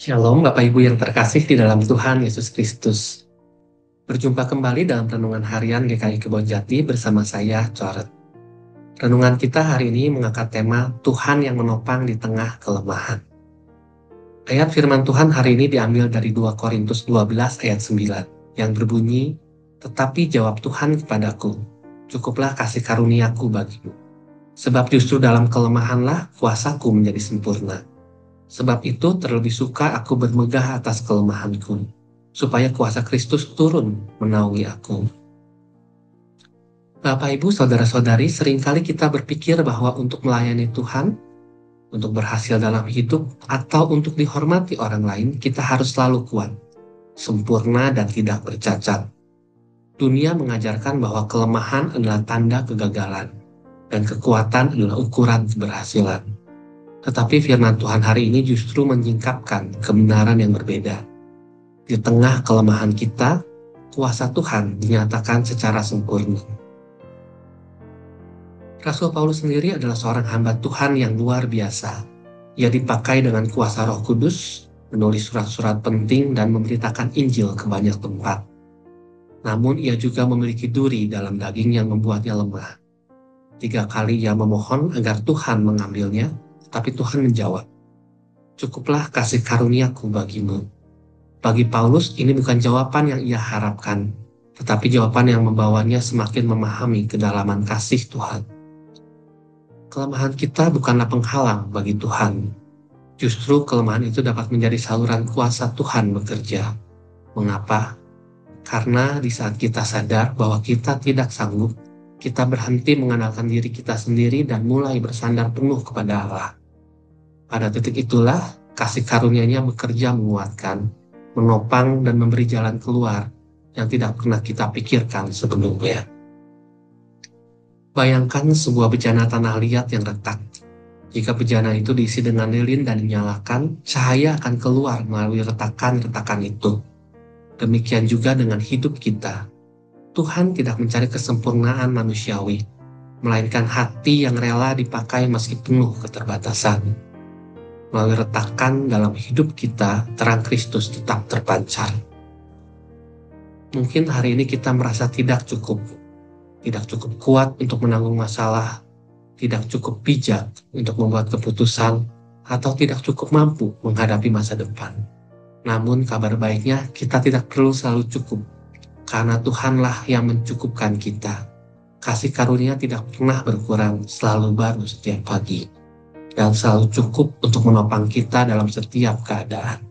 Shalom Bapak Ibu yang terkasih di dalam Tuhan Yesus Kristus. Berjumpa kembali dalam Renungan Harian GKI Kebonjati bersama saya, Coret. Renungan kita hari ini mengangkat tema Tuhan yang menopang di tengah kelemahan. Ayat firman Tuhan hari ini diambil dari 2 Korintus 12 ayat 9 yang berbunyi, "Tetapi jawab Tuhan kepadaku, cukuplah kasih karuniaku bagimu. Sebab justru dalam kelemahanlah kuasaku menjadi sempurna. Sebab itu terlebih suka aku bermegah atas kelemahanku, supaya kuasa Kristus turun menaungi aku." Bapak Ibu, saudara-saudari, seringkali kita berpikir bahwa untuk melayani Tuhan, untuk berhasil dalam hidup, atau untuk dihormati orang lain, kita harus selalu kuat, sempurna, dan tidak bercacat. Dunia mengajarkan bahwa kelemahan adalah tanda kegagalan, dan kekuatan adalah ukuran keberhasilan. Tetapi firman Tuhan hari ini justru menyingkapkan kebenaran yang berbeda. Di tengah kelemahan kita, kuasa Tuhan dinyatakan secara sempurna. Rasul Paulus sendiri adalah seorang hamba Tuhan yang luar biasa. Ia dipakai dengan kuasa Roh Kudus, menulis surat-surat penting dan memberitakan Injil ke banyak tempat. Namun ia juga memiliki duri dalam daging yang membuatnya lemah. 3 kali ia memohon agar Tuhan mengambilnya, tapi Tuhan menjawab, "Cukuplah kasih karuniaku bagimu." Bagi Paulus, ini bukan jawaban yang ia harapkan, tetapi jawaban yang membawanya semakin memahami kedalaman kasih Tuhan. Kelemahan kita bukanlah penghalang bagi Tuhan. Justru kelemahan itu dapat menjadi saluran kuasa Tuhan bekerja. Mengapa? Karena di saat kita sadar bahwa kita tidak sanggup, kita berhenti mengandalkan diri kita sendiri dan mulai bersandar penuh kepada Allah. Pada titik itulah kasih karunia-Nya bekerja menguatkan, menopang, dan memberi jalan keluar yang tidak pernah kita pikirkan sebelumnya. Bayangkan sebuah bejana tanah liat yang retak. Jika bejana itu diisi dengan lilin dan dinyalakan, cahaya akan keluar melalui retakan-retakan itu. Demikian juga dengan hidup kita. Tuhan tidak mencari kesempurnaan manusiawi, melainkan hati yang rela dipakai meski penuh keterbatasan. Melalui retakan dalam hidup kita, terang Kristus tetap terpancar. Mungkin hari ini kita merasa tidak cukup kuat untuk menanggung masalah, tidak cukup bijak untuk membuat keputusan, atau tidak cukup mampu menghadapi masa depan. Namun kabar baiknya, kita tidak perlu selalu cukup, karena Tuhanlah yang mencukupkan kita. Kasih karunia tidak pernah berkurang, selalu baru setiap pagi, dan selalu cukup untuk menopang kita dalam setiap keadaan.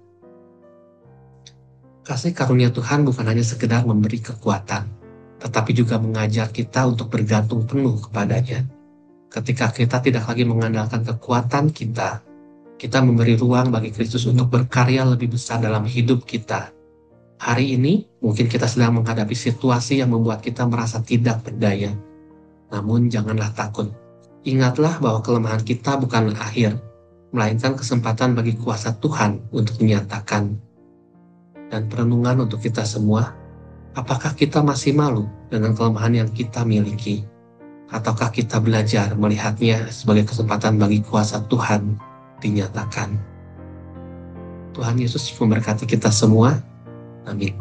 Kasih karunia Tuhan bukan hanya sekedar memberi kekuatan, tetapi juga mengajar kita untuk bergantung penuh kepadanya. Ketika kita tidak lagi mengandalkan kekuatan kita memberi ruang bagi Kristus untuk berkarya lebih besar dalam hidup kita. Hari ini, mungkin kita sedang menghadapi situasi yang membuat kita merasa tidak berdaya. Namun janganlah takut. Ingatlah bahwa kelemahan kita bukanlah akhir, melainkan kesempatan bagi kuasa Tuhan untuk dinyatakan. Dan perenungan untuk kita semua, apakah kita masih malu dengan kelemahan yang kita miliki? Ataukah kita belajar melihatnya sebagai kesempatan bagi kuasa Tuhan dinyatakan? Tuhan Yesus memberkati kita semua. Amin.